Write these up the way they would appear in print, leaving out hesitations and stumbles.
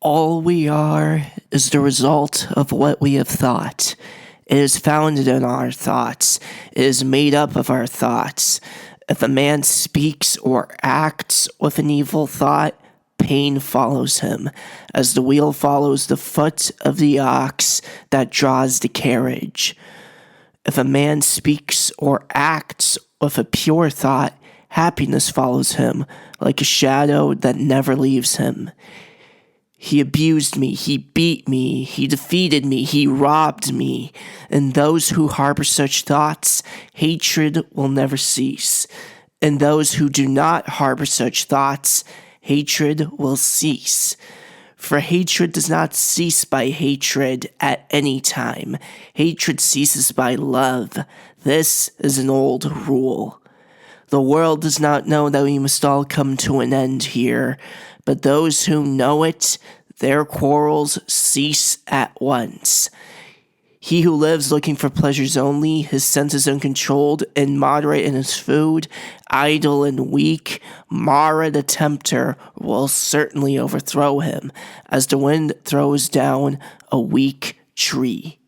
All we are is the result of what we have thought. It is founded in our thoughts. It is made up of our thoughts. If a man speaks or acts with an evil thought, pain follows him, as the wheel follows the foot of the ox that draws the carriage. If a man speaks or acts with a pure thought, happiness follows him, like a shadow that never leaves him. He abused me, he beat me, he defeated me, he robbed me. And those who harbor such thoughts, hatred will never cease. And those who do not harbor such thoughts, hatred will cease. For hatred does not cease by hatred at any time. Hatred ceases by love. This is an old rule. The world does not know that we must all come to an end here, but those who know it, their quarrels cease at once. He who lives looking for pleasures only, his senses uncontrolled, immoderate in his food, idle and weak, Mara the tempter will certainly overthrow him, as the wind throws down a weak tree.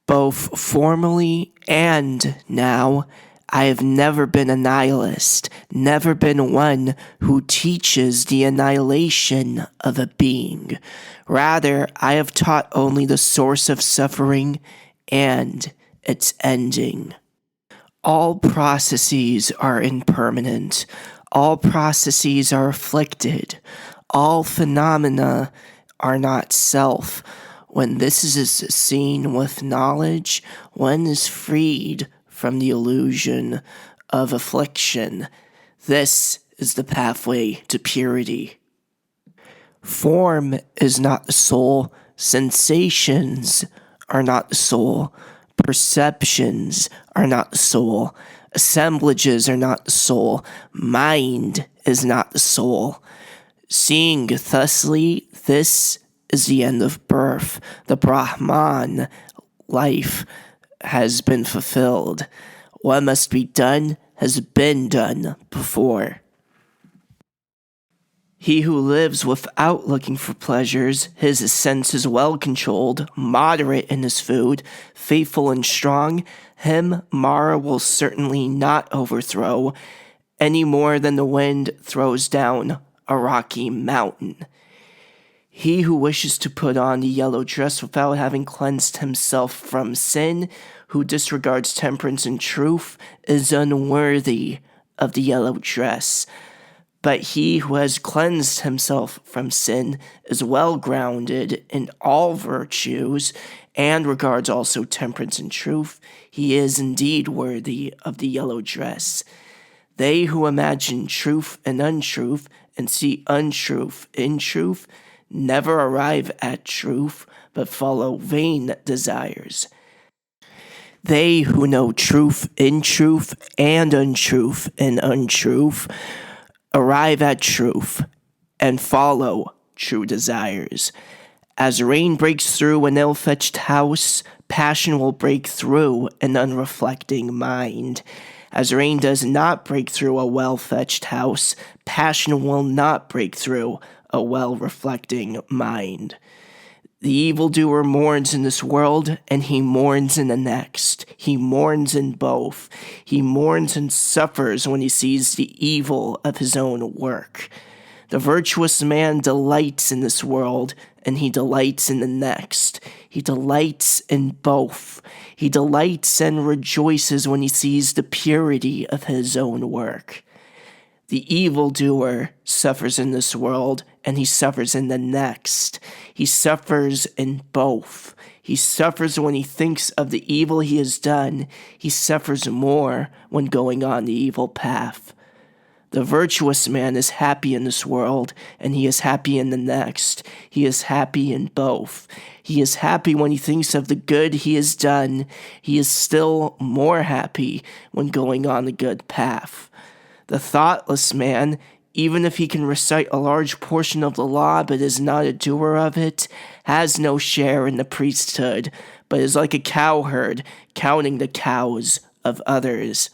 Both formerly and now, I have never been a nihilist, never been one who teaches the annihilation of a being. Rather, I have taught only the source of suffering and its ending. All processes are impermanent. All processes are afflicted. All phenomena are not self. When this is seen with knowledge, one is freed from the illusion of affliction. This is the pathway to purity. Form is not the soul. Sensations are not the soul. Perceptions are not the soul. Assemblages are not the soul. Mind is not the soul. Seeing thusly, this is the end of birth. The Brahman life has been fulfilled. What must be done has been done before. He who lives without looking for pleasures, his senses well controlled, moderate in his food, faithful and strong, him Mara will certainly not overthrow, any more than the wind throws down a rocky mountain. He who wishes to put on the yellow dress without having cleansed himself from sin, who disregards temperance and truth, is unworthy of the yellow dress. But he who has cleansed himself from sin is well grounded in all virtues, and regards also temperance and truth. He is indeed worthy of the yellow dress. They who imagine truth and untruth, and see untruth in truth, never arrive at truth, but follow vain desires. They who know truth in truth and untruth in untruth arrive at truth and follow true desires. As rain breaks through an ill-fetched house, passion will break through an unreflecting mind. As rain does not break through a well-fetched house, passion will not break through a well-reflecting mind. The evildoer mourns in this world, and he mourns in the next. He mourns in both. He mourns and suffers when he sees the evil of his own work. The virtuous man delights in this world, and he delights in the next. He delights in both. He delights and rejoices when he sees the purity of his own work. The evildoer suffers in this world, and he suffers in the next. He suffers in both. He suffers when he thinks of the evil he has done. He suffers more when going on the evil path. The virtuous man is happy in this world, and he is happy in the next. He is happy in both. He is happy when he thinks of the good he has done. He is still more happy when going on the good path. The thoughtless man, even if he can recite a large portion of the law but is not a doer of it, has no share in the priesthood, but is like a cowherd counting the cows of others.